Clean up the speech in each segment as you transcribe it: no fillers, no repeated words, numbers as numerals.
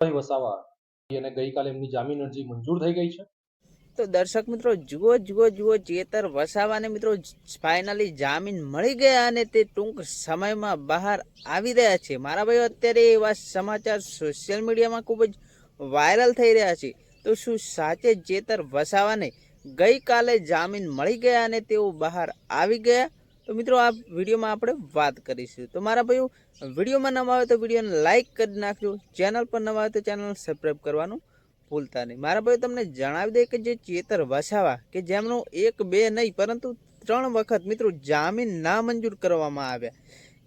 વસાવા અને ગઈકાલે એમની જામીન અરજી મંજૂર થઈ ગઈ છે। તો દર્શક મિત્રો જુઓ ચેતર વસાવાને મિત્રો ફાઇનલી જામીન મળી ગયા અને તે ટૂંક સમયમાં બહાર આવી રહ્યા છે। મારા ભાઈઓ અત્યારે એવા સમાચાર સોશિયલ મીડિયામાં ખૂબ જ વાયરલ થઈ રહ્યા છે। તો શું સાચે ચેતર વસાવાને ગઈકાલે જામીન મળી ગયા અને તેઓ બહાર આવી ગયા? તો મિત્રો આ વિડીયોમાં આપણે વાત કરીશું। તો મારા ભાઈઓ વિડીયોમાં નવા આવે તો વિડીયોને લાઇક કરી નાખજો, ચેનલ પર નવા આવે તો ચેનલ સબસ્ક્રાઈબ કરવાનું ભૂલતા નહીં। મારા ભાઈ તમને જણાવી દે કે જે ચેતર વસાવા કે જેમનું 1 2 નહીં પરંતુ 3 વખત મિત્રો જામીન નામંજૂર કરવામાં આવ્યા।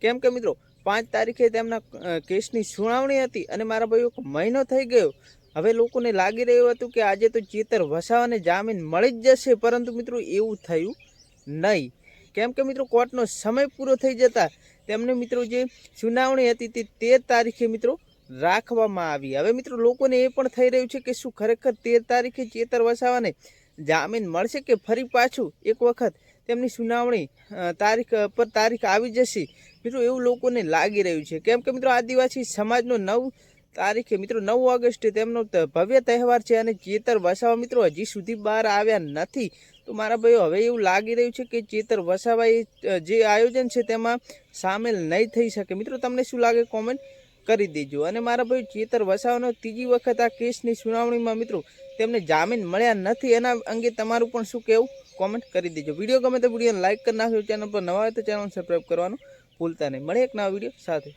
કેમ કે મિત્રો 5 તારીખે તેમના કેસની સુનાવણી હતી અને મારા ભાઈઓ મહિનો થઈ ગયો। હવે લોકોને લાગી રહ્યું હતું કે આજે તો ચેતર વસાવાને જામીન મળી જ જશે, પરંતુ મિત્રો એવું થયું નહીં। કેમ કે મિત્રો કોર્ટનો સમય પૂરો થઈ જતા તેમને મિત્રો જે સુનાવણી હતી તે 13 તારીખે મિત્રો રાખવામાં આવી। હવે મિત્રો લોકોને એ પણ થઈ રહ્યું છે કે શું ખરેખર 13 તારીખે ચેતર વસાવાને જામીન મળશે કે ફરી પાછું એક વખત તેમની સુનાવણી તારીખ આવી જશે મિત્રો, એવું લોકોને લાગી રહ્યું છે। કેમ કે મિત્રો આદિવાસી સમાજનો 9 તારીખે મિત્રો 9 ઓગસ્ટે તેમનો ભવ્ય તહેવાર છે અને ચેતર વસાવા મિત્રો હજી સુધી બહાર આવ્યા નથી। તો મારા ભાઈઓ હવે એવું લાગી રહ્યું છે કે ચેતર વસાવાએ જે આયોજન છે તેમાં સામેલ નહીં થઈ શકે। મિત્રો તમને શું લાગે કોમેન્ટ કરી દેજો। અને મારા ભાઈ ચેતર વસાવાનો ત્રીજી વખત આ કેસની સુનાવણીમાં મિત્રો તેમને જામીન મળ્યા નથી, એના અંગે તમારું પણ શું કહેવું કોમેન્ટ કરી દેજો। વિડીયો ગમે તો વિડીયોને લાઇક કરી નાખજો, ચેનલ પર નવા હોય તો ચેનલ સબસ્ક્રાઈબ કરવાનું ભૂલતા નહીં। મળે એક નવા વિડીયો સાથે।